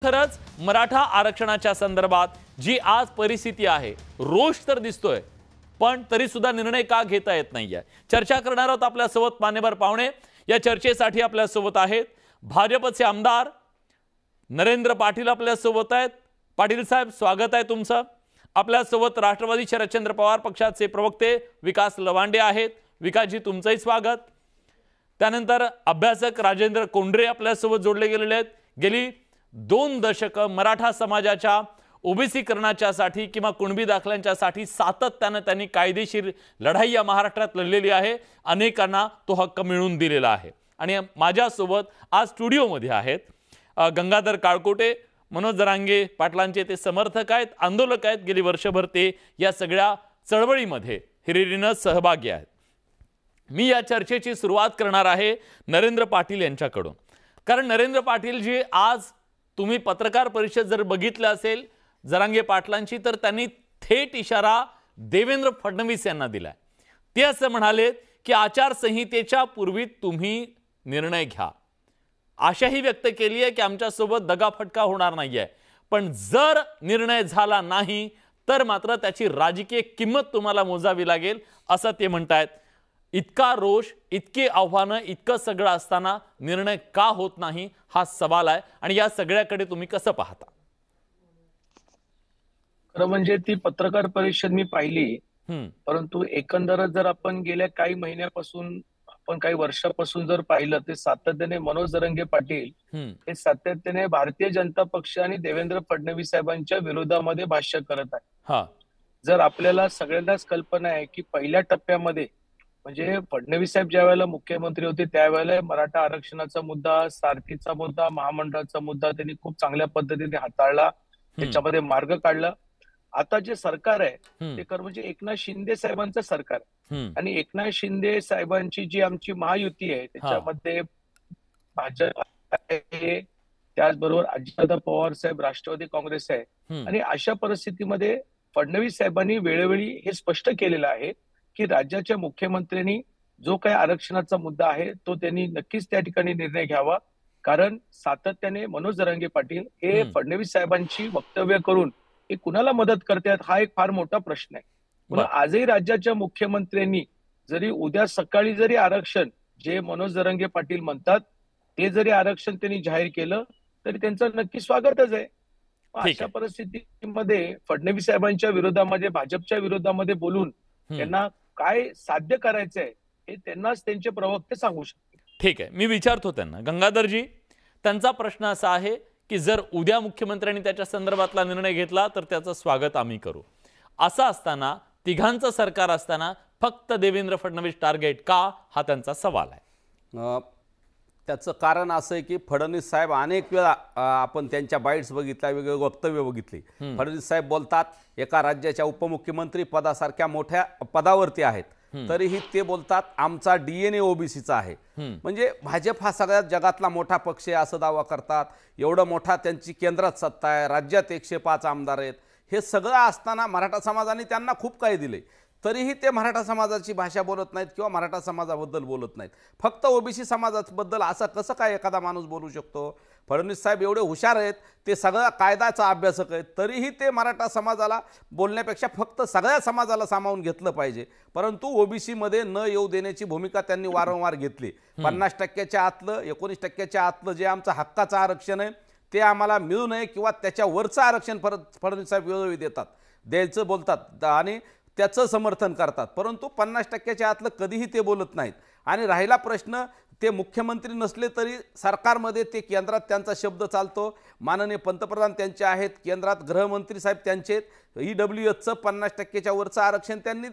खरंच मराठा आरक्षणाच्या संदर्भात जी आज परिस्थिती आहे, रोष तर दिसतोय, पण तरी सुद्धा निर्णय का घेता येत नाहीये? चर्चा करणार आहोत आपल्यासोबत मान्यवर पाहुणे. या चर्चेसाठी आपल्यासोबत आहेत भाजपचे आमदार नरेंद्र पाटील आपल्यासोबत आहेत. पाटील साहेब, स्वागत आहे तुमचं. आपल्यासोबत राष्ट्रवादी शरदचंद्र पवार पक्षाचे प्रवक्ते विकास लवांडे आहेत. विकासजी, तुमचंही स्वागत. त्यानंतर अभ्यासक राजेंद्र कोंडरे आपल्यासोबत जोडले गेलेले आहेत. गेली 2 दशकं मराठा समाजाच्या ओबीसीकरणाच्यासाठी किंवा कुणबी दाखल्यांच्यासाठी सातत्याने त्यांनी कायदेशीर लढाई या महाराष्ट्रात लढलेली आहे. अनेकांना तो हक्क मिळवून दिलेला आहे. आणि माझ्यासोबत आज स्टुडिओमध्ये आहेत गंगाधर काळकोटे, मनोज जरांगे पाटलांचे ते समर्थक आहेत, आंदोलक आहेत. गेली वर्षभर ते या सगळ्या चळवळीमध्ये हिरिरीनं सहभागी आहेत. मी या चर्चेची सुरुवात करणार आहे नरेंद्र पाटील यांच्याकडून. कारण नरेंद्र पाटील जी आज तुम्ही पत्रकार परिषद जर बघितलं असेल जरांगे पाटलांची, तर त्यांनी थेट इशारा देवेंद्र फडणवीस यांना दिलाय. ते असं म्हणाले की आचारसंहितेच्या पूर्वी तुम्ही निर्णय घ्या. आशाही व्यक्त केली आहे की आमच्यासोबत दगाफटका होणार नाहीये, पण जर निर्णय झाला नाही तर मात्र त्याची राजकीय किंमत तुम्हाला मोजावी लागेल असं ते म्हणतायत. इतका रोष, इतके आव्हानं, इतकं सगळं असताना निर्णय का होत नाही हा सवाल आहे. आणि या सगळ्याकडे तुम्ही कसं पाहता? खरं म्हणजे ती पत्रकार परिषद मी पाहिली, परंतु एकंदरच जर आपण गेल्या काही महिन्यापासून, आपण काही वर्षापासून जर पाहिलं, ते सातत्याने मनोज जरांगे पाटील हे सातत्याने भारतीय जनता पक्ष आणि देवेंद्र फडणवीस साहेबांच्या विरोधामध्ये भाष्य करत आहे. जर आपल्याला सगळ्यांनाच कल्पना आहे की पहिल्या टप्प्यामध्ये म्हणजे फडणवीस साहेब ज्या वेळेला मुख्यमंत्री होते त्यावेळेला मराठा आरक्षणाचा मुद्दा, सारथीचा मुद्दा, महामंडळाचा मुद्दा त्यांनी खूप चांगल्या पद्धतीने हाताळला, त्याच्यामध्ये मार्ग काढला. आता जे सरकार आहे ते म्हणजे एकनाथ शिंदे साहेबांचं सरकार आणि एकनाथ शिंदे साहेबांची जी आमची महायुती आहे त्याच्यामध्ये भाजप आहे, त्याचबरोबर अजितदादा पवार साहेब राष्ट्रवादी काँग्रेस आहे. आणि अशा परिस्थितीमध्ये फडणवीस साहेबांनी वेळोवेळी हे स्पष्ट केलेलं आहे की राज्याच्या मुख्यमंत्र्यांनी जो काही आरक्षणाचा मुद्दा आहे तो त्यांनी नक्कीच त्या ठिकाणी निर्णय घ्यावा. कारण सातत्याने मनोज जरांगे पाटील हे फडणवीस साहेबांची वक्तव्य करून हे कुणाला मदत करतात हा एक फार मोठा प्रश्न आहे. पण आजही राज्याच्या मुख्यमंत्र्यांनी जरी उद्या सकाळी जरी आरक्षण जे मनोज जरांगे पाटील म्हणतात ते जरी आरक्षण त्यांनी जाहीर केलं तरी त्यांचं नक्की स्वागतच आहे. अशा परिस्थितीमध्ये फडणवीस साहेबांच्या विरोधामध्ये, भाजपच्या विरोधामध्ये बोलून त्यांना काय साध्य करायचंय हे त्यांनाच त्यांचे प्रवक्ते सांगू शकतात. ठीक आहे, मी विचारतो त्यांना. गंगाधरजी, त्यांचा प्रश्न असा आहे की जर उद्या मुख्यमंत्र्यांनी त्याच्या संदर्भातला निर्णय घेतला तर त्याचं स्वागत आम्ही करू. असं असताना, तिघांचं सरकार असताना फक्त देवेंद्र फडणवीस टार्गेट का, हा त्यांचा सवाल आहे. त्याचं कारण असं आहे की फडणवीस साहेब अनेक वेळा आपण त्यांच्या बाईट्स बघितल्या, वेगवेगळे वक्तव्य बघितली. फडणवीस साहेब बोलतात एका राज्याच्या उपमुख्यमंत्री पदासारख्या मोठ्या पदावरती आहेत, तरीही ते बोलतात आमचा DNA ओबीसीचा आहे. म्हणजे भाजप हा सगळ्यात जगातला मोठा पक्ष आहे असं दावा करतात. एवढं मोठा त्यांची केंद्रात सत्ता आहे, राज्यात 105 आमदार आहेत. हे सगळं असताना मराठा समाजाने त्यांना खूप काही दिले, तरीही ते मराठा समाजाची भाषा बोलत नाहीत किंवा मराठा समाजाबद्दल बोलत नाहीत. फक्त ओबीसी समाजाबद्दल असं कसं काय एखादा माणूस बोलू शकतो? फडणवीस साहेब एवढे हुशार आहेत, ते सगळा कायद्याचा अभ्यासक आहेत, तरीही ते मराठा समाजाला बोलण्यापेक्षा फक्त सगळ्या समाजाला सामावून घेतलं पाहिजे. परंतु ओबीसीमध्ये न येऊ देण्याची भूमिका त्यांनी वारंवार घेतली. 50% आतलं, 19% आतलं जे आमचं हक्काचं आरक्षण आहे ते आम्हाला मिळू नये किंवा त्याच्यावरचं आरक्षण फडणवीस साहेब वेळोवेळी देतात, द्यायचं बोलतात आणि त्याचं समर्थन करतात. परंतु 50% आतलं कधीही ते बोलत नाहीत. आणि राहिला प्रश्न, ते मुख्यमंत्री नसले तरी सरकारमध्ये ते केंद्रात त्यांचा शब्द चालतो. माननीय पंतप्रधान त्यांचे आहेत, केंद्रात गृहमंत्री साहेब त्यांचे. EWSचं 50%च्या वरचं आरक्षण त्यांनी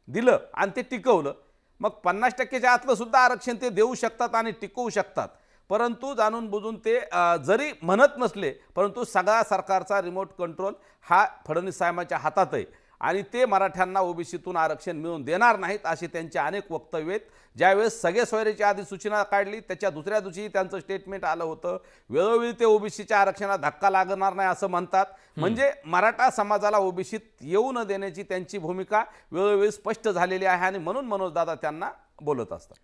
दिलं आणि ते टिकवलं. मग 50%च्या आतलं सुद्धा आरक्षण ते देऊ शकतात आणि टिकवू शकतात. परंतु जाणून बुजून ते जरी म्हणत नसले, परंतु सगळा सरकारचा रिमोट कंट्रोल हा फडणवीस साहेबांच्या हातात आहे आणि ते मराठ्यांना ओबीसीतून आरक्षण मिळवून देणार नाहीत असे त्यांचे अनेक वक्तव्य आहेत. ज्यावेळेस सगळे सोयरेची आधी सूचना काढली त्याच्या दुसऱ्या दिवशी त्यांचं स्टेटमेंट आलं होतं. वेळोवेळी ते ओबीसीच्या आरक्षणात धक्का लागणार नाही असं म्हणतात. म्हणजे मराठा समाजाला ओबीसीत येऊ न देण्याची त्यांची भूमिका वेळोवेळी स्पष्ट झालेली आहे आणि म्हणून मनोज दादा त्यांना बोलत असतात.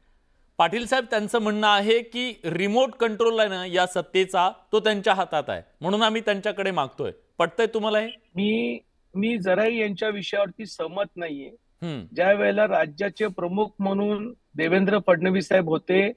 पाटील साहेब त्यांचं म्हणणं आहे की रिमोट कंट्रोल आहे ना या सत्तेचा तो त्यांच्या हातात आहे, म्हणून आम्ही त्यांच्याकडे मागतोय. पटतंय तुम्हाला हे? मी जराही यांच्या विषयावरती सहमत नाहीये. हम्म ज्या वेळेला राज्याचे प्रमुख म्हणून देवेंद्र फडणवीस साहेब होते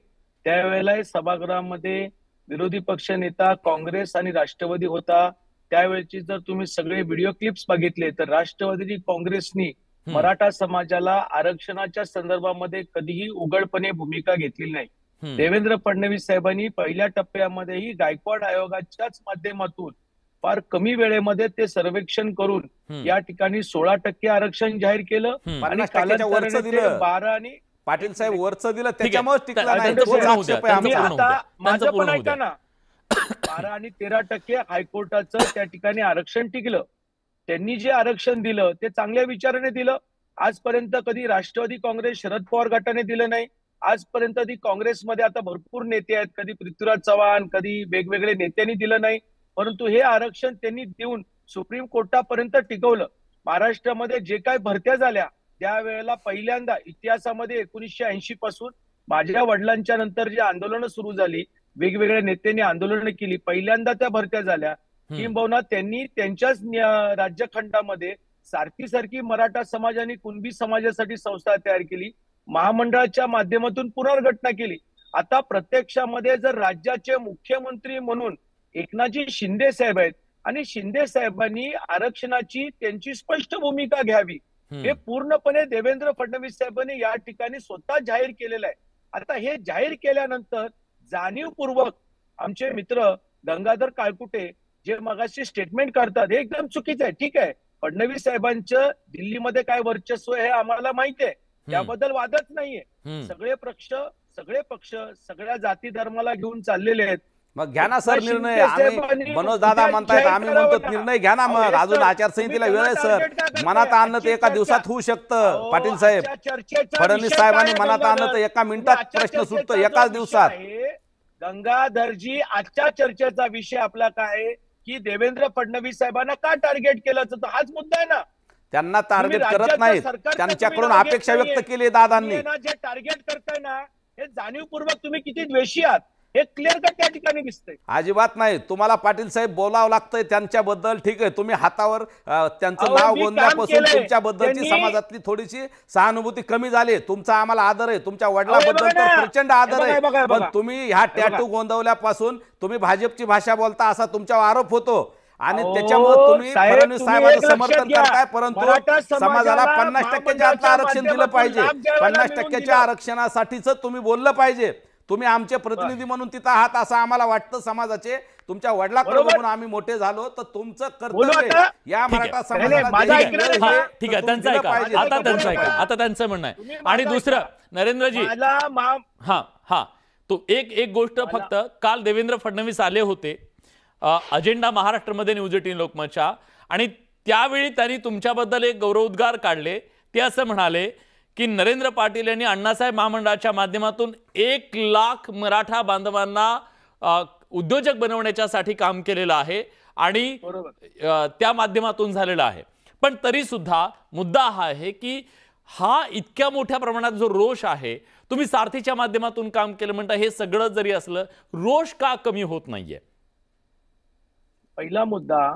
त्यावेळेला सभागृहामध्ये विरोधी पक्ष नेता काँग्रेस आणि राष्ट्रवादी होता. त्यावेळेची जर तुम्ही सगळे व्हिडिओ क्लिप्स बघितले तर राष्ट्रवादी काँग्रेसनी मराठा समाजाला आरक्षणाच्या संदर्भामध्ये कधीही उघडपणे भूमिका घेतली नाही. देवेंद्र फडणवीस साहेबांनी पहिल्या टप्प्यामध्येही गायकवाड आयोगाच्याच माध्यमातून फार कमी वेळेमध्ये ते सर्वेक्षण करून या ठिकाणी 16% आरक्षण जाहीर केलं आणि 50% दिलं. 12 आणि पाटील साहेब वरचं दिलं, ठीक आहे. त्याच्यामुळे टिकला नाही. त्यांचं पूर्ण होऊ द्या, मी त्यांचं पूर्ण होऊ आता द्या. माझं त्यांचं पूर्ण पण होऊ द्या. ऐका ना, 12 आणि 13% हायकोर्टाचं त्या ठिकाणी आरक्षण टिकलं. त्यांनी जे आरक्षण दिलं ते चांगल्या विचाराने दिलं. आजपर्यंत कधी राष्ट्रवादी काँग्रेस शरद पवार गटाने दिलं नाही. आजपर्यंत ती काँग्रेसमध्ये आता भरपूर नेते आहेत, कधी पृथ्वीराज चव्हाण, कधी वेगवेगळे नेत्यांनी दिलं नाही. परंतु हे आरक्षण त्यांनी देऊन सुप्रीम कोर्टापर्यंत टिकवलं. महाराष्ट्रामध्ये जे काही भरत्या झाल्या त्यावेळेला पहिल्यांदा इतिहासामध्ये 1980 पासून माझ्या वडिलांच्या नंतर जी आंदोलनं सुरू झाली, वेगवेगळ्या नेत्यांनी आंदोलनं केली, पहिल्यांदा त्या भरत्या झाल्या. किंबहुना त्यांनी त्यांच्याच राज्यखंडामध्ये सारखी मराठा समाज आणि कुणबी समाजासाठी संस्था तयार केली, महामंडळाच्या माध्यमातून पुनर्घटना केली. आता प्रत्यक्षामध्ये जर राज्याचे मुख्यमंत्री म्हणून एकनाथजी शिंदे साहेब आहेत आणि शिंदे साहेबांनी आरक्षणाची त्यांची स्पष्ट भूमिका घ्यावी हे पूर्णपणे देवेंद्र फडणवीस साहेबांनी या ठिकाणी स्वतः जाहीर केलेलं आहे. आता हे जाहीर केल्यानंतर जाणीवपूर्वक आमचे मित्र गंगाधर काळकुटे जे मगाशी स्टेटमेंट करतात हे एकदम चुकीचं आहे. ठीक आहे, फडणवीस साहेबांचं दिल्लीमध्ये काय वर्चस्व आहे हे आम्हाला माहिती आहे, त्याबद्दल वादच नाहीये. सगळे पक्ष सगळ्या जाती धर्माला घेऊन चाललेले आहेत. मग घ्या ना सर निर्णय. आम्ही मनोज दादा म्हणतायत, आम्ही म्हणतो निर्णय घ्या ना. मग अजून आचारसंहितेला वेळ आहे सर. मनात आणलं तर एका दिवसात होऊ शकतं. पाटील साहेब, फडणवीस साहेबांनी मनात आणलं तर एका मिनिटात प्रश्न सुटतो, एकाच दिवसात. गंगाधरजी, आजच्या चर्चेचा विषय आपला काय आहे की देवेंद्र फडणवीस साहेबांना का टार्गेट केलं जातं, हाच मुद्दा आहे ना. त्यांना टार्गेट करत नाहीत, त्यांच्याकडून अपेक्षा व्यक्त केली दादांनी. जे टार्गेट करताय ना हे जाणीवपूर्वक तुम्ही किती द्वेषी आहात हे क्लिअर कट त्या ठिकाणी दिसतंय. अजिबात नाही. तुम्हाला पाटील साहेब बोलावं लागतंय त्यांच्याबद्दल. ठीक आहे, तुम्ही हातावर त्यांचं नाव बोलण्यापासून तुमच्याबद्दलची समाजातली थोडीशी सहानुभूती कमी झाली. तुमचा आम्हाला आदर आहे, तुमच्या वडिलांबद्दल तर प्रचंड आदर आहे. पण तुम्ही ह्या टॅटू गोंदवल्यापासून तुम्ही भाजपची भाषा बोलता असा तुमच्यावर आरोप होतो आणि त्याच्यामुळे तुम्ही फडणवीस साहेबांचं समर्थन करताय. परंतु समाजाला 50%च्या आतलं आरक्षण दिलं पाहिजे. 50%च्या आरक्षणासाठीच तुम्ही बोललं पाहिजे. तुम्ही आमचे प्रतिनिधी म्हणून तिथं आहात असं आम्हाला वाटतं. समाजाचे तुमच्या वडिलांकडे बघून आम्ही मोठे झालो तर तुमचं कर्तव्य या मराठा समाजाला. ठीक आहे, त्यांचं ऐका आता, त्यांचं ऐका आता, त्यांचं म्हणणं आहे. आणि दुसरं नरेंद्रजी, हा तो एक गोष्ट फक्त, काल देवेंद्र फडणवीस आले होते अजेंडा महाराष्ट्रमध्ये न्यूज 18 लोकमतच्या, आणि त्यावेळी त्यांनी तुमच्याबद्दल एक गौरवोद्गार काढले. ते असं म्हणाले की नरेंद्र पाटील यांनी अण्णासाहेब महामंडळाच्या माध्यमातून 1 लाख मराठा बांधवांना उद्योजक बनवण्याच्यासाठी काम केलेलं आहे आणि त्या माध्यमातून झालेलं आहे. पण तरी सुद्धा मुद्दा हा आहे की हा इतक्या मोठ्या प्रमाणात जो रोष आहे, तुम्ही सारथीच्या माध्यमातून काम केलं म्हणता, हे सगळं जरी असलं रोष का कमी होत नाहीये? पहिला मुद्दा,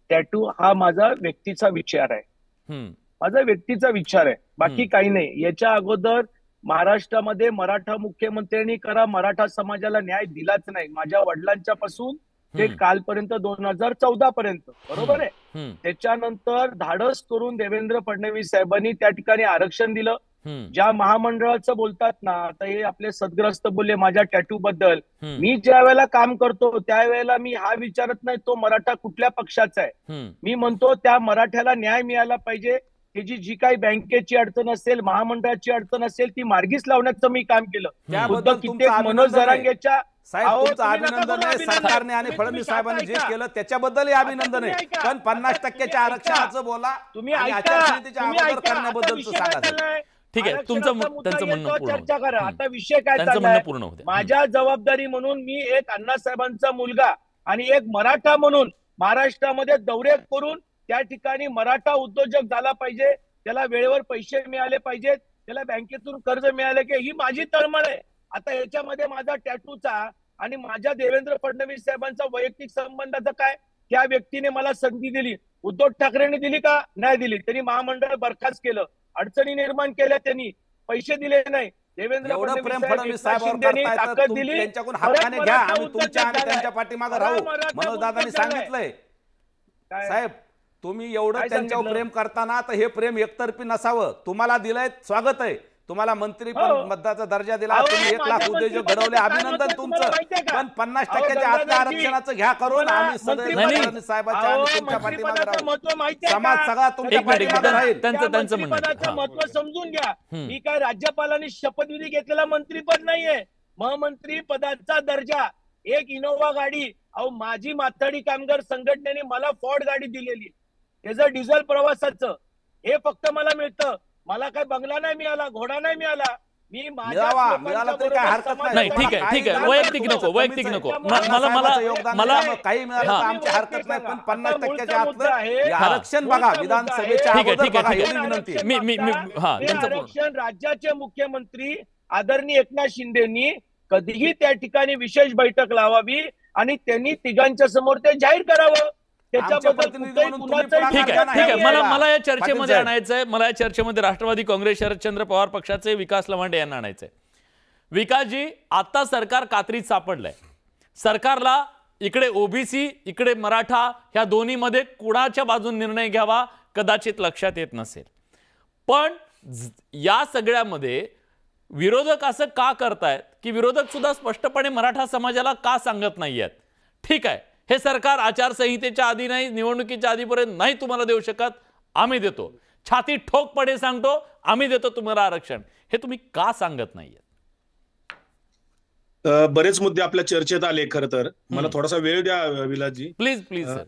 टॅटू हा माझा व्यक्तीचा विचार आहे, माझा व्यक्तीचा विचार आहे, बाकी काही नाही. याच्या अगोदर महाराष्ट्रामध्ये मराठा मुख्यमंत्र्यांनी करा मराठा समाजाला न्याय दिलाच नाही. माझ्या वडिलांच्या पासून ते कालपर्यंत 2014 पर्यंत, बरोबर आहे. त्याच्यानंतर धाडस करून देवेंद्र फडणवीस साहेबांनी त्या ठिकाणी आरक्षण दिलं. ज्या महामंडळाचं बोलतात ना, आता हे आपले सदग्रस्त बोलले माझ्या टॅटू बद्दल, मी ज्या वेळेला काम करतो त्यावेळेला मी हा विचारत नाही तो मराठा कुठल्या पक्षाचा आहे. मी म्हणतो त्या मराठ्याला न्याय मिळाला पाहिजे. त्याची जी काही बँकेची अडचण असेल, महामंडळाची अडचण असेल, ती मार्गीच लावण्याचं मी काम केलं. मनोज जरांगेच्या अभिनंदन आहे. सरकारने आणि फडणवीस साहेबांनी जे केलं त्याच्याबद्दलही अभिनंदन आहे. पण 50%च्या आरक्षणाचं बोला तुम्ही, आचारसंहितेच्या अगोदर करण्याबद्दलचं सांगा. ठीक आहे, त्यांचं म्हणणं चर्चा करा. आता विषय काय चाललाय, माझ्या जबाबदारी म्हणून मी एक अण्णासाहेबांचा मुलगा आणि एक मराठा म्हणून महाराष्ट्रामध्ये दौरे करून त्या ठिकाणी मराठा उद्योजक झाला पाहिजे, त्याला वेळेवर पैसे मिळाले पाहिजेत, त्याला बँकेतून कर्ज मिळाले की ही माझी तळमळ आहे. आता याच्यामध्ये माझा टॅटूचा आणि माझ्या देवेंद्र फडणवीस साहेबांचा वैयक्तिक संबंधाचा काय? त्या व्यक्तीने मला संधी दिली, उद्धव ठाकरेंनी दिली का? नाही दिली. त्यांनी महामंडळ बरखास्त केलं, अडचणी निर्माण केल्या, त्यांनी पैसे दिले नाही. देवेंद्र एवढं प्रेम फडणवीस साहेब साहेबांवर एकनाथ करताय तर ताकद दिली. त्यांच्याकडून हक्काने घ्या, आम्ही तुमच्या आणि झालाय. त्यांच्या पाठीमागे राहू. मनोज दादांनी सांगितलंय काय? साहेब तुम्ही एवढं काय त्यांच्यावर सांगितलं? प्रेम करताना तर हे प्रेम एकतर्फी नसावं. तुम्हाला दिलंय, स्वागत आहे. तुम्हाला मंत्री हो. मताचा दर्जा दिला, अहो, तुम्ही 1 लाख माझ्या उद्योजक मंत्रिपदाचं घडवले, काय अभिनंदन होतं तुमचं. तुम्हाला माहितीये का? पण 50% अहो, आत्म गंगाधरजी, आरक्षणाचं घ्या करून. मला आम्ही सदैव मंत्रिपदाचं- फडणवीस साहेबांच्या आणि तुमच्या पाठीमागे मंत्रिपदाचं राहू. महत्त्व माहितीये का? समाज सगळा तुमच्या एक मिनिट, एक पाठीमागे मिनिट. राहील. त्यांचं म्हणणं आहे. मंत्रिपदाचं हां. महत्त्व समजून घ्या. हम्म. मी काय राज्यपालांनी शपथविधी घेतलेला मंत्रीपद नाहीये. महामंत्री पदाचा दर्जा, एक इनोव्हा गाडी. अहो, माझी माथाडी कामगार संघटनेने मला फॉर्ड गाडी दिलेली, त्याचं डिझेल प्रवासाचं, हे फक्त मला मिळतं. मला काय बंगला नाही मिळाला, घोडा नाही मिळाला. मी मिळाला तरी काय हरकत नाही, ठीक आहे, ठीक आहे. वैयक्तिक नको, वैयक्तिक नको. मला काही मिळालं तर आमची हरकत नाही, पण 50%च्या आतलं हे हां. आरक्षण बघा, विधानसभेच्या ठीक आहे, अगोदर ठीक आहे, बघा, ठीक एवढी आहे. विनंती आहे. मी हा हे त्यांचं पूर्ण. आरक्षण राज्याचे मुख्यमंत्री आदरणीय एकनाथ शिंदेनी कधीही त्या ठिकाणी विशेष बैठक लावावी आणि त्यांनी तिघांच्या समोर ते जाहीर करावं. त्याच्याबद्दल प्रतिनिधी कुठेही म्हणून कुणाचंही तुम्ही ठीक आहे, नाही ठीक आहे. यायला. मला या पाटील चर्चेमध्ये साहेब. आणायचंय, मला या चर्चेमध्ये राष्ट्रवादी काँग्रेस शरदचंद्र पवार पक्षाचे विकास लवांडे यांना आणायचंय. विकासजी, आता सरकार कात्रीत सापडलंय. सरकारला इकडे ओबीसी, इकडे मराठा, ह्या दोन्हीमध्ये कुणाच्या बाजून निर्णय घ्यावा कदाचित लक्षात येत नसेल. पण या सगळ्यामध्ये विरोधक असं का करतायत की विरोधक सुद्धा स्पष्टपणे मराठा समाजाला का सांगत नाहीयेत? ठीक आहे, हे सरकार आचारसंहितेच्या आधी नाही, निवडणुकीच्या आधीपर्यंत नाही तुम्हाला देऊ शकत, आम्ही देतो. छाती ठोकपणे सांगतो, आम्ही देतो तुम्हाला आरक्षण. हे तुम्ही का सांगत नाहीयेत? बरेच मुद्दे आपल्या चर्चेत आले. खरं तर मला थोडासा वेळ द्या विलासजी, प्लीज प्लीज सर.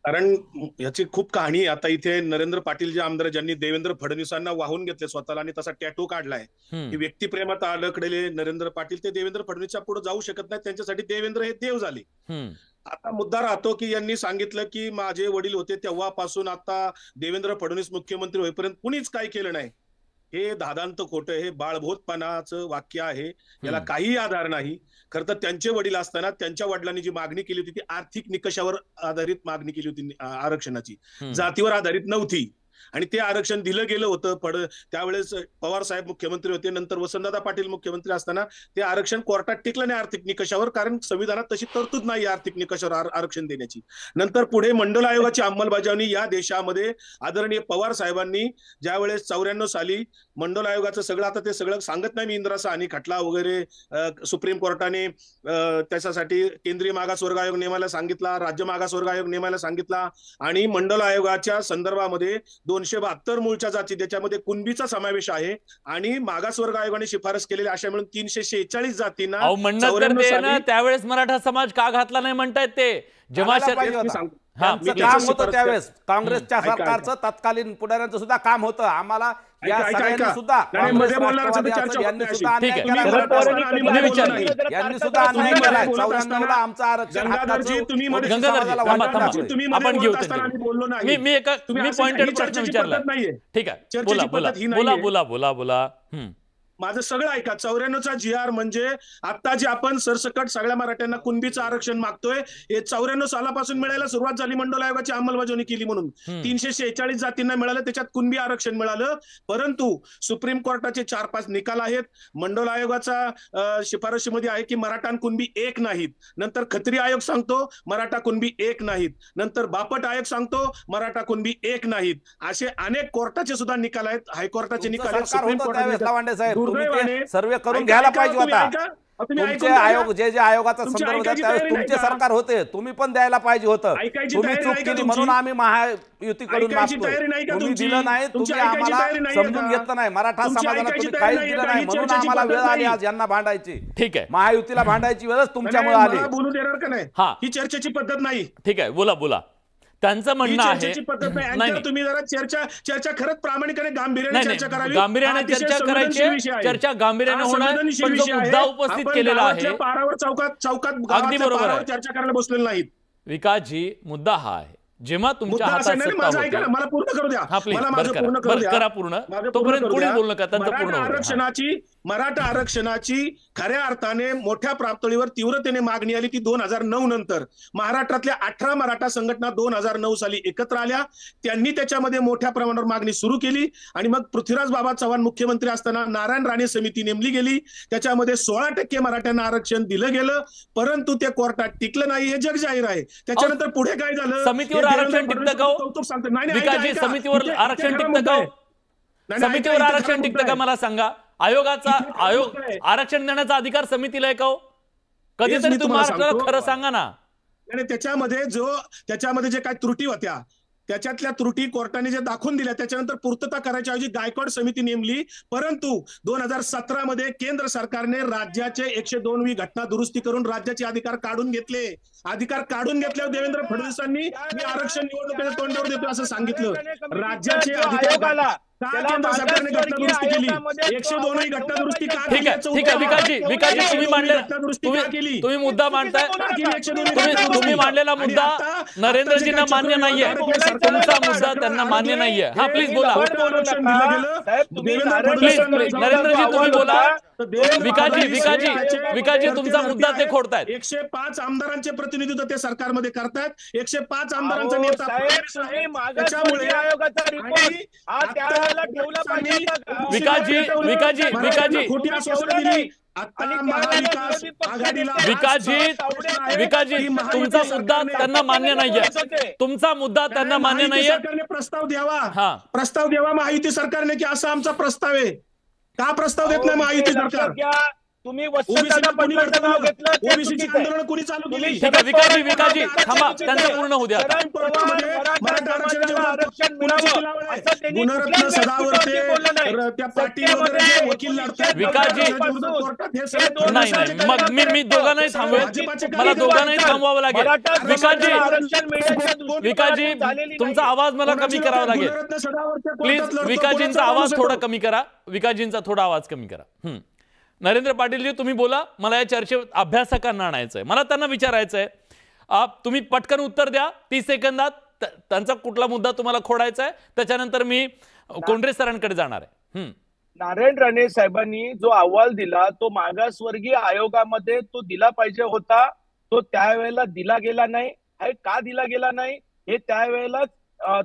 कारण याची खूप कहाणी आहे. आता इथे नरेंद्र पाटील जे आमदार, ज्यांनी देवेंद्र फडणवीसांना वाहून घेतले स्वतःला आणि तसा टॅटू काढलाय, की व्यक्तिप्रेमात अडकलेले नरेंद्र पाटील ते देवेंद्र फडणवीसच्या पुढे जाऊ शकत नाही, त्यांच्यासाठी देवेंद्र हे देव झाले. आता मुद्दा राहतो की यांनी सांगितलं की माझे वडील होते तेव्हापासून आता देवेंद्र फडणवीस मुख्यमंत्री होईपर्यंत कुणीच काय केलं नाही. हे दादांत खोटं, हे बाळभोतपणाचं वाक्य आहे, याला काही आधार नाही. खरं तर त्यांचे वडील असताना त्यांच्या वडिलांनी जी मागणी केली होती ती आर्थिक निकषावर आधारित मागणी केली होती आरक्षणाची, जातीवर आधारित नव्हती. आणि ते आरक्षण दिलं गेलं होतं. त्यावेळेस पवार साहेब मुख्यमंत्री होते, नंतर वसंतदादा पाटील मुख्यमंत्री असताना ते आरक्षण कोर्टात टिकलं नाही आर्थिक निकषावर, कारण संविधानात तशी तरतूद नाही आर्थिक निकषावर आरक्षण देण्याची. नंतर पुढे मंडल आयोगाची अंमलबजावणी या देशामध्ये आदरणीय पवार साहेबांनी ज्यावेळेस 94 साली मंडल आयोगाचं सगळं, आता ते सगळं सांगत नाही मी, इंदिरा साहनी खटला वगैरे सुप्रीम कोर्टाने त्याच्यासाठी केंद्रीय मागासवर्ग आयोग नेमायला सांगितला, राज्य मागासवर्ग आयोग नेमायला सांगितला. आणि मंडल आयोगाच्या संदर्भामध्ये 272 मूळच्या जाती, त्याच्यामध्ये कुणबीचा समावेश आहे, आणि मागासवर्ग आयोगाने शिफारस केलेल्या अशा मिळून 346 जातींना त्यावेळेस मराठा समाज का घातला नाही म्हणतायत ते. जेव्हा काम होतं त्यावेळेस काँग्रेसच्या सरकारचं, तत्कालीन पुढाऱ्यांचं सुद्धा काम होतं. आम्हाला या सगळ्यांनी सुद्धा यांनी सुद्धा अन्याय केलाय. 94ला आमचं आरक्षण आपण घेऊ. मी पॉइंटेड प्रश्न विचारला. ठीक आहे, बोला बोला बोला बोला बोला बोला. माझं सगळं ऐका. 94चा GR म्हणजे आता जे आपण सरसकट सगळ्या मराठ्यांना कुणबीचं आरक्षण मागतोय, हे 94 सालापासून मिळायला सुरुवात झाली. मंडल आयोगाची अंमलबजावणी केली म्हणून 346 जातींना मिळालं, त्याच्यात कुणबी आरक्षण मिळालं. परंतु सुप्रीम कोर्टाचे 4-5 निकाल आहेत. मंडल आयोगाचा शिफारशीमध्ये आहे की मराठा आणि कुणबी एक नाहीत. नंतर खत्री आयोग सांगतो मराठा कुणबी एक नाहीत. नंतर बापट आयोग सांगतो मराठा कुणबी एक नाहीत. असे अनेक कोर्टाचे सुद्धा निकाल आहेत, हायकोर्टाचे निकाल आहेत, सुप्रीम कोर्टाचे. सर्वे करून घ्यायला पाहिजे होता. तुमचे आयोग जे आयोगाचा संदर्भ त्यावेळेस तुमचे सरकार होते, तुम्ही पण द्यायला पाहिजे होतं. तुम्ही चूक केली म्हणून आम्ही महायुतीकडून मागतोय. तुम्ही दिलं नाही, तुम्ही आम्हाला समजून घेतलं नाही. मराठा समाजाला तुम्ही काहीच दिलं नाही, म्हणून आम्हाला वेळ आली आज यांना भांडायची. ठीक आहे, महायुतीला भांडायची वेळच तुमच्यामुळे आली. बोलू देणार का नाही? ही चर्चेची पद्धत नाही. ठीक आहे, बोला बोला. त्यांचं म्हणणं आहे तुम्ही जरा चर्चा खरंच प्रामाणिकपणे गांभीर्याने चर्चा करावी. गांभीर्याने चर्चा करायची, चर्चा गांभीर्याने होणार. पण जो मुद्दा उपस्थित केलेला आहे पारावर चौकात अगदी बरोबर आहे, चर्चा करायला बसलेलं नाहीत. विकासजी, मुद्दा हा आहे, जेव्हा तुमच्या हातात सत्ता होती. मला पूर्ण करू द्या, मला माझं पूर्ण करू द्या. करा पूर्ण, तोपर्यंत कोणी बोलू नका, त्यांचं पूर्ण. आरक्षणाची मराठा आरक्षणाची खऱ्या अर्थाने मोठ्या पातळीवर तीव्रतेने मागणी आली ती 2009 नंतर. महाराष्ट्रातल्या 18 मराठा संघटना 2009 साली एकत्र आल्या. त्यांनी त्याच्यामध्ये मोठ्या प्रमाणावर मागणी सुरू केली आणि मग पृथ्वीराज बाबा चव्हाण मुख्यमंत्री असताना नारायण राणे समिती नेमली गेली. त्याच्यामध्ये 16% मराठ्यांना आरक्षण दिलं गेलं, परंतु ते कोर्टात टिकलं नाही, हे जग जाहीर आहे. त्याच्यानंतर पुढे काय झालं? समितीवर आरक्षण टिकतं का? समितीवर आरक्षण टिकतं का? समितीवर आरक्षण टिकतं का मला सांगा? आयोग आरक्षण देण्याचा अधिकार समितीला आहे का? कधीतरी तुम्ही महाराष्ट्राला खरं सांगा ना. आणि त्याच्यामध्ये जे काही त्रुटी होत्या त्याच्यातल्या त्रुटी कोर्टाने जे दाखवून दिल्या त्याच्यानंतर पूर्तता करायच्या ऐवजी गायकवाड समिती नेमली. परंतु 2017 मध्ये केंद्र सरकारने राज्याचे 102वी घटना दुरुस्ती करून राज्याचे अधिकार काढून घेतले. अधिकार काढून घेतल्यावर देवेंद्र फडणवीसांनी मी आरक्षण निवडणुकीच्या तोंडावर देतो असं सांगितलं. राज्याचे अधिकार केंद्र सरकारने घटना दुरुस्ती केली. 102वी घटना दुरुस्ती का? ठीक आहे विकासजी तुम्ही मुद्दा मांडताय. तुम्ही मांडलेला मुद्दा नरेंद्रजींना मान्य नाहीये. तुमचा मुद्दा त्यांना मान्य नाहीये. हा प्लीज बोला. प्लीज नरेंद्रजी तुम्ही बोला. विकासजी तुमचा मुद्दा ते खोडतायत. 105 आमदारांचे प्रतिनिधित्व ते सरकारमध्ये करतायत. 105 आमदारांचा नेता विकासजी तुमचा मुद्दा त्यांना मान्य नाहीये. तुमचा मुद्दा त्यांना मान्य नाहीये. प्रस्ताव द्यावा महायुती सरकारने की असा आमचा प्रस्ताव आहे. का प्रस्ताव देत नाही महायुती सरकार? तुम्ही वसंतदादा पाटलांचं नाव घेतलं, आंदोलन कोणी चालू केली? ठीक आहे विकासजी थांबा, त्यांचं पूर्ण होऊ द्या. मराठा गुणरत्न सदावर्ते त्या पाटील वगैरे वकील लढतात. विकासजी नाही मग मी दोघांनाही थांबवेल. मला दोघांनाही थांबवावं लागेल. विकासजी तुमचा आवाज मला कमी करावा लागेल. प्लीज विकासजींचा आवाज थोडा कमी करा. विकासजींचा थोडा आवाज कमी करा. नरेंद्र पाटीलजी तुम्ही बोला. मला या चर्चेत अभ्यासकांना आणायचंय. मला त्यांना विचारायचंय, तुम्ही पटकन उत्तर द्या 30 सेकंदात. त्यांचा कुठला मुद्दा तुम्हाला खोडायचा आहे, त्याच्यानंतर मी कोंढरे सरांकडे जाणार आहे. नारायण राणे साहेबांनी जो अहवाल दिला तो मागासवर्गीय आयोगामध्ये तो दिला पाहिजे होता. तो त्यावेळेला दिला गेला नाही. का दिला गेला नाही हे त्यावेळेला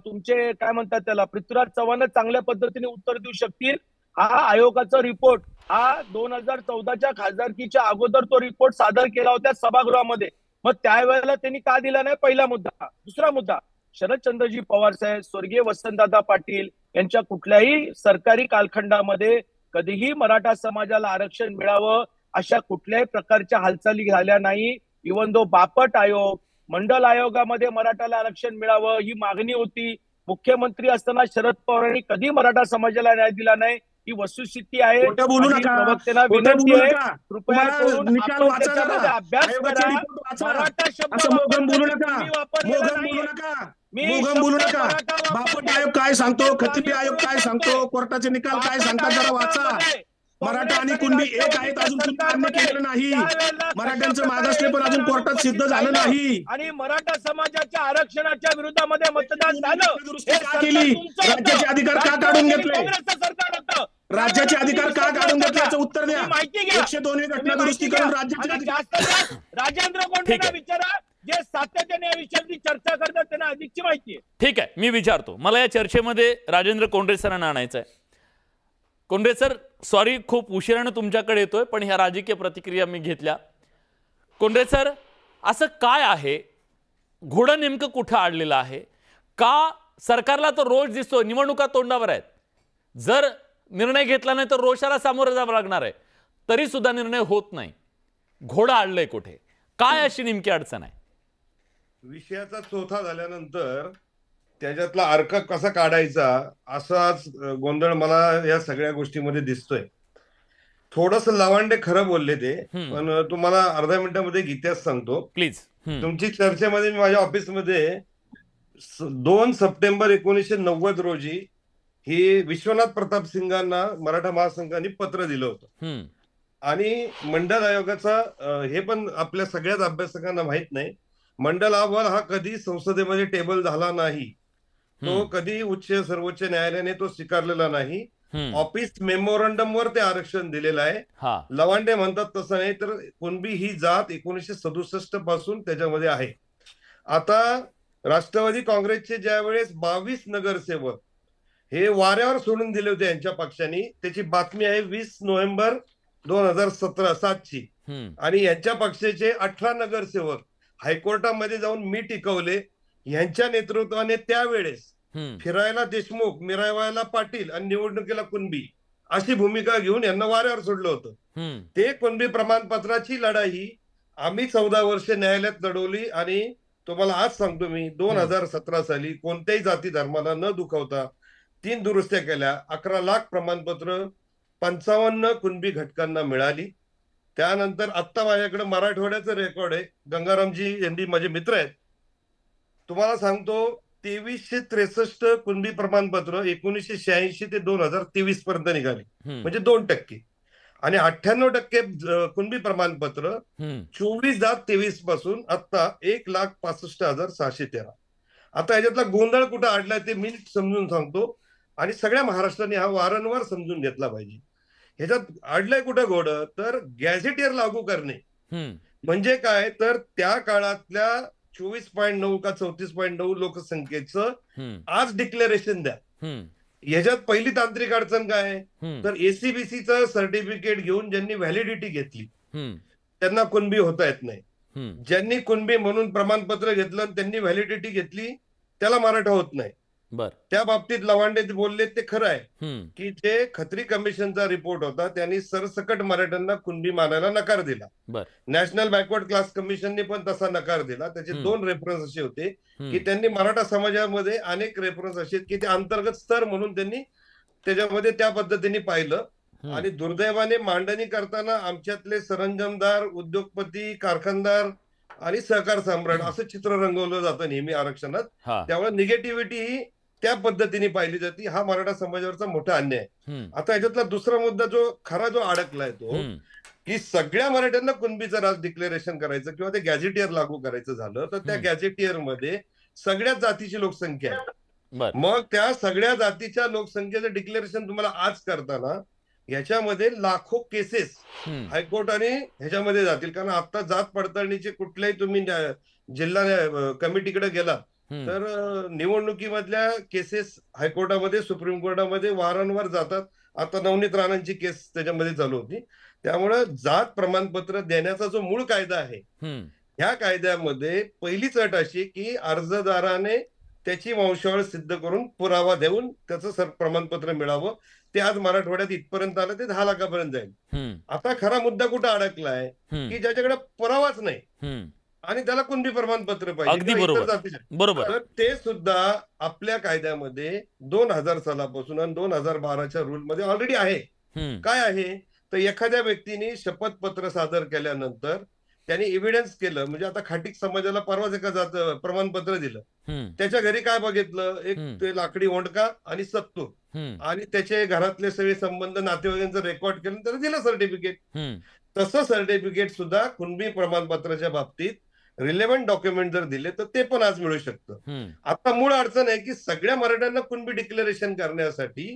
तुमचे काय म्हणतात त्याला पृथ्वीराज चव्हाण चांगल्या पद्धतीने उत्तर देऊ शकतील. हा आयोगाचा रिपोर्ट हा 2014च्या खासदारकीच्या अगोदर तो रिपोर्ट सादर केला होता सभागृहामध्ये. मग त्यावेळेला त्यांनी का दिला नाही? पहिला मुद्दा. दुसरा मुद्दा, शरदचंद्रजी पवार साहेब, स्वर्गीय वसंतदादा पाटील यांच्या कुठल्याही सरकारी कालखंडामध्ये कधीही मराठा समाजाला आरक्षण मिळावं अशा कुठल्याही प्रकारच्या हालचाली झाल्या नाही. इव्हन दो बापट आयोग, मंडल आयोगामध्ये मराठाला आरक्षण मिळावं ही मागणी होती. मुख्यमंत्री असताना शरद पवारांनी कधी मराठा समाजाला न्याय दिला नाही ही वस्तुस्थिती आहे. बोलू नका. प्रवक्त्यांना विनंती आहे कृपया करून निकाल वाचा, अभ्यास करा. मराठा शब्द बोलू नका. बोलू नका. बापट आयोग काय सांगतो, खतिबी आयोग काय सांगतो, कोर्टाचे निकाल काय सांगतात जरा वाचा. मराठा आणि कुणबी एक आहेत, अजून कुणी मान्य केलेलं नाही. मराठ्यांचं मागासले पण अजून कोर्टात सिद्ध झालं नाही. आणि मराठा समाजाच्या आरक्षणाच्या विरोधामध्ये मतदान झालं. केली राज्याचे अधिकार का काढून घेतले? सरकार होतं. राज्याचे अधिकार का काढून घेतल्याचं उत्तर द्या. माहिती घ्या. 102 घटना दुरुस्ती करून राज्याचे राजेंद्र कोंढरेंना विचारा, जे सातत्याने या विषयाची चर्चा करतात त्यांना अधिकची माहिती आहे. ठीक आहे, मी विचारतो. मला या चर्चेमध्ये राजेंद्र कोंढरे सरांना आणायचं आहे. कोंढरे सर, सॉरी खूप उशिरानं तुमच्याकडे येतोय, पण ह्या राजकीय प्रतिक्रिया मी घेतल्या. कोंढरे सर, असं काय आहे, घोडं नेमकं कुठं अडलेलं आहे? का सरकारला तर रोष दिसतो, निवडणुका तोंडावर आहेत, जर निर्णय घेतला नाही तर रोषाला सामोरं जावं लागणार आहे, तरी सुद्धा निर्णय होत नाही. घोडं अडलंय कुठे? काय अशी नेमकी अडचण आहे? विषयाचा चौथा झाल्यानंतर त्याच्यातला अर्क कसा काढायचा असाच गोंधळ मला या सगळ्या गोष्टीमध्ये दिसतोय. थोडस लवांडे खरं बोलले ते, पण तुम्हाला अर्ध्या मिनिटामध्ये इतिहास सांगतो प्लीज. तुमची चर्चेमध्ये मी माझ्या ऑफिसमध्ये 2 सप्टेंबर 1990 रोजी ही विश्वनाथ प्रताप सिंगांना मराठा महासंघाने पत्र दिलं होतं. आणि मंडल आयोगाचा हे पण आपल्या सगळ्याच अभ्यासकांना माहित नाही, मंडल अहवाल हा कधी संसदेमध्ये टेबल झाला नाही. तो कधी सर्वोच्च न्यायालयाने तो स्वीकारलेला नाही. ऑफिस मेमोरंडम वर ते आरक्षण दिलेलं आहे. लवांडे म्हणतात तसं नाही, तर कुणबी ही जात 1967 पासून त्याच्यामध्ये आहे. आता राष्ट्रवादी काँग्रेसचे ज्या वेळेस 22 नगरसेवक हे वाऱ्यावर सोडून दिले होते यांच्या पक्षाने, त्याची बातमी आहे 20 नोव्हेंबर 2017 आणि यांच्या पक्षाचे 18 नगरसेवक हायकोर्टामध्ये जाऊन मी टिकवले. यांच्या नेतृत्वाने त्यावेळेस फिरायला देशमुख, मिरायवायला पाटील आणि निवडणुकीला कुणबी अशी भूमिका घेऊन यांना वाऱ्यावर सोडलं होतं. ते कुणबी प्रमाणपत्राची लढाई आम्ही 14 वर्ष न्यायालयात लढवली आणि तुम्हाला आज सांगतो मी 2017 साली कोणत्याही जाती धर्माला न दुखावता 3 दुरुस्त्या केल्या. 11 लाख प्रमाणपत्र 55 कुणबी घटकांना मिळाली. त्यानंतर आत्ता माझ्याकडे मराठवाड्याचं रेकॉर्ड आहे. गंगारामजी यांनी माझे मित्र आहेत. तुम्हाला सांगतो 2363 कुणबी प्रमाणपत्र 1986 ते 2023 पर्यंत निघाली, म्हणजे 2%. आणि 98% कुणबी प्रमाणपत्र 24,023 पासून आता 1,65,613. आता याच्यातला गोंधळ कुठं अडलाय ते मी समजून सांगतो आणि सगळ्या महाराष्ट्राने हा वारंवार समजून घेतला पाहिजे. ह्याच्यात अडलंय कुठं घोड, तर गॅझेटियर लागू करणे म्हणजे काय, तर त्या काळातल्या 24.9 का 34.9 लोकसंख्येचं आज डिक्लेरेशन द्या. ह्याच्यात पहिली तांत्रिक अडचण काय आहे, तर एसीबीसीचं सर्टिफिकेट घेऊन ज्यांनी व्हॅलिडिटी घेतली त्यांना कुणबी होता येत नाही. ज्यांनी कुणबी म्हणून प्रमाणपत्र घेतलं त्यांनी व्हॅलिडिटी घेतली त्याला मराठा होत नाही. त्या बाबतीत लवांडे बोलले ते खरं आहे की जे खत्री कमिशनचा रिपोर्ट होता त्यांनी सरसकट मराठ्यांना कुणबी मानायला नकार दिला. नॅशनल बॅकवर्ड क्लास कमिशनने पण तसा नकार दिला. त्याचे 2 रेफरन्स असे होते की त्यांनी मराठा समाजामध्ये अनेक रेफरन्स असे की ते अंतर्गत स्तर म्हणून त्यांनी त्याच्यामध्ये त्या पद्धतीने पाहिलं. आणि दुर्दैवाने मांडणी करताना आमच्यातले सरंजामदार, उद्योगपती, कारखानदार आणि सहकार सम्राट असं चित्र रंगवलं जातं नेहमी आरक्षणात. त्यामुळे निगेटिव्हिटी ही त्या पद्धतीने पाहिली जाते. हा मराठा समाजावरचा मोठा अन्याय आहे. आता याच्यातला दुसरा मुद्दा जो अडकलाय तो की सगळ्या मराठ्यांना कुणबीचं आज डिक्लेरेशन करायचं किंवा ते गॅझेटियर लागू करायचं झालं तर त्या गॅझेटियर मध्ये सगळ्याच जातीची लोकसंख्या आहे. मग त्या सगळ्या जातीच्या लोकसंख्येचं डिक्लेरेशन तुम्हाला आज करताना याच्यामध्ये लाखो केसेस हायकोर्टाने ह्याच्यामध्ये जातील. कारण आता जात पडताळणीचे कुठल्याही तुम्ही जिल्हा कमिटीकडे गेला तर निवडणुकीमधल्या केसेस हायकोर्टामध्ये, सुप्रीम कोर्टामध्ये वारंवार जातात. आता नवनीत राणांची केस त्याच्यामध्ये चालू होती. त्यामुळे जात प्रमाणपत्र देण्याचा जो मूळ कायदा आहे ह्या कायद्यामध्ये पहिलीच अट अशी की अर्जदाराने त्याची वंशावळ सिद्ध करून पुरावा देऊन त्याचं प्रमाणपत्र मिळावं. ते आज मराठवाड्यात इथपर्यंत आलं, ते 10 लाखापर्यंत जाईल. आता खरा मुद्दा कुठं अडकलाय की ज्याच्याकडे पुरावाच नाही आणि त्याला कुणबी प्रमाणपत्र पाहिजे, बरोबर, तर ते सुद्धा आपल्या कायद्यामध्ये 2000 सालापासून आणि 2012च्या रूल मध्ये ऑलरेडी आहे. काय आहे तर एखाद्या व्यक्तीने शपथपत्र सादर केल्यानंतर त्यांनी एव्हिडन्स केलं, म्हणजे आता खाटीक समाजाला परवाच एका प्रमाणपत्र दिलं, त्याच्या घरी काय बघितलं, एक ते लाकडी ओंडका आणि सत्तू आणि त्याचे घरातले सगळे संबंध नातेवाईकांचं रेकॉर्ड केलं तर दिलं सर्टिफिकेट. तसं सर्टिफिकेट सुद्धा कुणबी प्रमाणपत्राच्या बाबतीत रिलेव्हंट डॉक्युमेंट जर दिले तर ते पण आज मिळू शकतं. आता मूळ अडचण आहे की सगळ्या मराठ्यांना कुणबी डिक्लेरेशन करण्यासाठी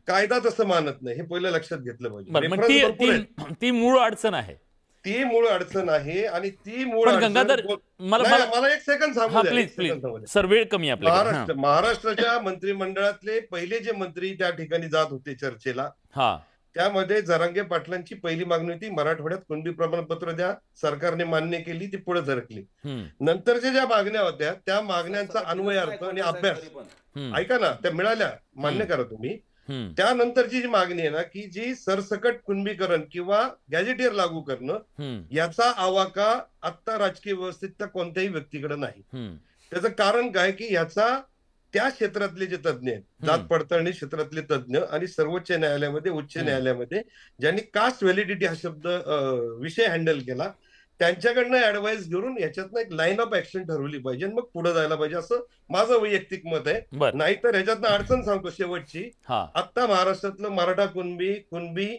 कायदा तसं मानत नाही, हे पहिलं लक्षात घेतलं पाहिजे. ती मूळ अडचण आहे, ती मूळ अडचण आहे. आणि ती मूळ मला एक सेकंड सांगू द्या सर, वेळ कमी आपल्याला. महाराष्ट्राच्या मंत्रिमंडळातले पहिले जे मंत्री त्या ठिकाणी जात होते चर्चेला, त्यामध्ये जरांगे पाटलांची पहिली मागणी होती मराठवाड्यात कुणबी प्रमाणपत्र द्या. सरकारने मान्य केली, ती पुढे सरकली. नंतरच्या ज्या मागण्या होत्या त्या मागण्यांचा अन्वयार्थ आणि अभ्यास ऐका ना, त्या मिळाल्या, मान्य करा तुम्ही. त्यानंतरची जी मागणी आहे ना की जी सरसकट कुणबीकरण किंवा गॅझेटियर लागू करणं, याचा आवाका आता राजकीय व्यवस्थेत कोणत्याही व्यक्तीकडे नाही. त्याचं कारण काय की याचा त्या क्षेत्रातले जे तज्ज्ञ आहेत, जात पडताळणी क्षेत्रातले तज्ज्ञ आणि सर्वोच्च न्यायालयामध्ये, उच्च न्यायालयामध्ये ज्यांनी कास्ट व्हॅलिडिटी हा शब्द विषय हँडल केला, त्यांच्याकडनं ऍडवाइस घेऊन याच्यातनं एक लाईन ऑफ ऍक्शन ठरवली पाहिजे आणि मग पुढे जायला पाहिजे, असं माझं वैयक्तिक मत आहे. नाहीतर ह्याच्यातनं अडचण सांगतो शेवटची. आता महाराष्ट्रातलं मराठा कुणबी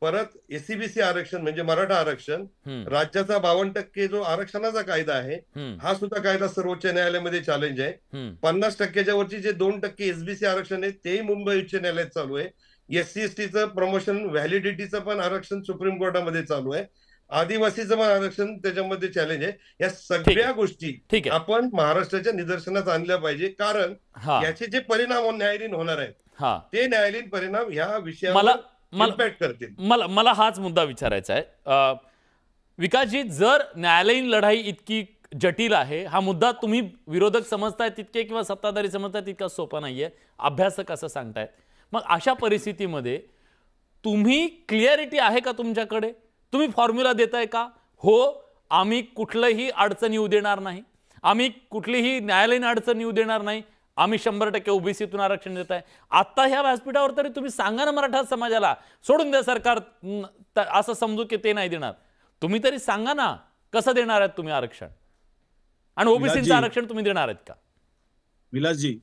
परत एसीबीसी आरक्षण म्हणजे मराठा आरक्षण, राज्याचा 52% जो आरक्षणाचा कायदा आहे हा सुद्धा कायदा सर्वोच्च न्यायालयामध्ये चॅलेंज आहे. 50%च्या वरची जे 2% एसबीसी आरक्षण आहे तेही मुंबई उच्च न्यायालयात चालू आहे. SC STचं प्रमोशन व्हॅलिडिटीचं पण आरक्षण सुप्रीम कोर्टामध्ये चालू आहे, आदिवासीचं पण आरक्षण त्याच्यामध्ये चॅलेंज आहे. या सगळ्या गोष्टी ठीक आहे. आपण महाराष्ट्राच्या निदर्शनास आणल्या पाहिजे, कारण याचे जे परिणाम न्यायालयीन होणार आहेत ते न्यायालयीन परिणाम ह्या विषयावर इम्पॅक्ट करतील. मला हाच मुद्दा विचारायचा आहे विकासजी. जर न्यायालयीन लढाई इतकी जटिल आहे, हा मुद्दा तुम्ही विरोधक समजताय तितके किंवा सत्ताधारी समजताय तितका सोपा नाहीये, अभ्यासक असं सांगतायत. मग अशा परिस्थितीमध्ये तुम्ही क्लिअरिटी आहे का तुमच्याकडे? तुम्ही फॉर्म्युला देताय का? हो, आम्ही कुठलंही अडचण येऊ देणार नाही, आम्ही कुठलीही न्यायालयीन अडचण येऊ देणार नाही, आम्ही 100% ओबीसीतून आरक्षण देत आहे. आता ह्या व्यासपीठावर तरी तुम्ही सांगा ना मराठा समाजाला, सोडून द्या सरकार असं समजू की ते नाही देणार. तुम्ही तरी सांगा ना कसं देणार आहेत तुम्ही आरक्षण, आणि ओबीसीचं आरक्षण तुम्ही देणार आहेत का? विलासजी,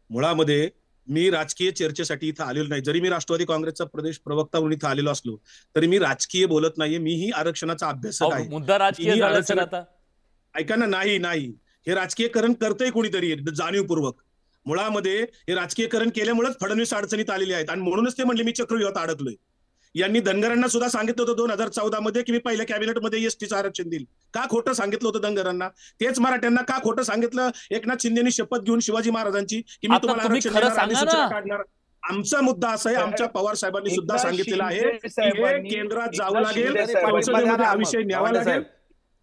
मुळामध्ये मी राजकीय चर्चेसाठी इथं आलेलो नाही. जरी मी राष्ट्रवादी काँग्रेसचा प्रदेश प्रवक्ता म्हणून इथं आलेलो असलो तरी मी राजकीय बोलत नाहीये. मीही आरक्षणाचा अभ्यासक आहे. मुद्दा राजकीय झाला सर आता. ऐका ना, नाही हे राजकीयकरण करतंय कोणीतरी जाणीवपूर्वक. मुळामध्ये हे राजकीयकरण केल्यामुळेच फडणवीस अडचणीत आलेले आहेत, आणि म्हणूनच ते म्हणले मी चक्रव्यूहात अडकलोय. यांनी धनगरांना सुद्धा सांगितलं होतं 2014 मध्ये की मी पहिल्या कॅबिनेटमध्ये एसटीचं आरक्षण देईल. का खोटं सांगितलं होतं धनगरांना? तेच मराठ्यांना का खोटं सांगितलं एकनाथ शिंदेनी शपथ घेऊन शिवाजी महाराजांची की मी तुम्हाला आरक्षण देणार, अधिसूचना काढणार? आमचा मुद्दा असा आहे, आमच्या पवार साहेबांनी सुद्धा सांगितलेलं आहे की हे केंद्रात जावं लागेल, संसदेमध्ये हा विषय न्यावा लागेल.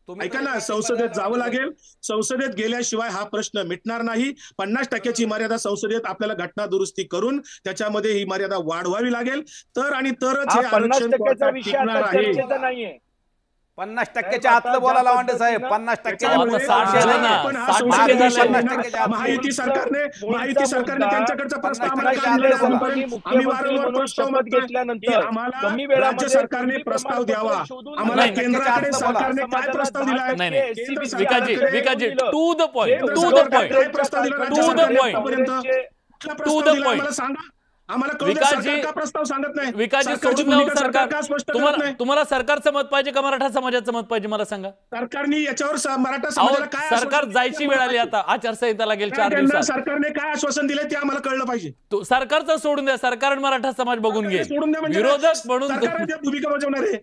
ऐका ना, संसदेत जावं लागेल. संसदेत गेल्याशिवाय हा प्रश्न मिटणार नाही. 50% मर्यादा संसदेत आपल्याला घटना दुरुस्ती करून त्याच्यामध्ये ही मर्यादा वाढवावी लागेल, तर आणि तरच हे आरक्षण टिकणार आहे. 50%च्या आतलं बोला लावांडे साहेब. 50% महायुती सरकारने त्यांच्याकडचा प्रस्ताव आम्ही वारंवार प्रस्ताव मागतोय. आम्हाला राज्य सरकारने प्रस्ताव द्यावा. आम्हाला केंद्राकडे सरकारने काय प्रस्ताव दिलाय? विकासजी, टू द पॉइंट प्रस्ताव दिला आम्हाला सांगा. आम्हाला प्रस्ताव सांगत नाही. विकासजी, तुम्हाला सरकारचं मत पाहिजे का मराठा समाजाचं मत पाहिजे? मला सांगा. सरकारने याच्यावर मराठा समाजाला काय सरकार जायची वेळ आली आता. आचारसंहिता लागेल 4 दिवसात. सरकारने काय आश्वासन दिले ते आम्हाला कळलं पाहिजे. सरकारचं सोडून द्या, सरकार मराठा समाज बघून घे. विरोधक म्हणून भूमिका बजावणार आहे.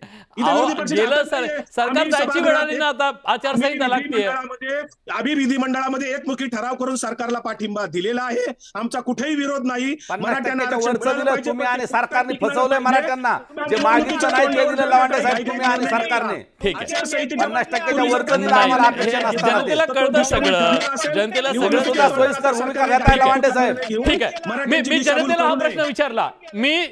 सरकार जायची वेळ आली ना आता, आचारसंहिता लागते. आम्ही विधिमंडळामध्ये एकमुखी ठराव करून सरकारला पाठिंबा दिलेला आहे. आमचा कुठेही विरोध नाही. मराठ्यांना वरचं दिलं तुम्ही आणि सरकारने फसवलंय मराठ्यांना. जे मागितलं नाही ते दिलं लावांडे साहेब तुम्ही आणि सरकारने. ठीक आहे, 50%च्या वरचं दिलं आम्हाला अपेक्षा नसताना. जनतेला कळतं सगळं, जनतेला सगळं सुद्धा सोयीस्कर भूमिका घेताय लावांडे साहेब. ठीक आहे, मी जनतेला हा प्रश्न विचारला. मी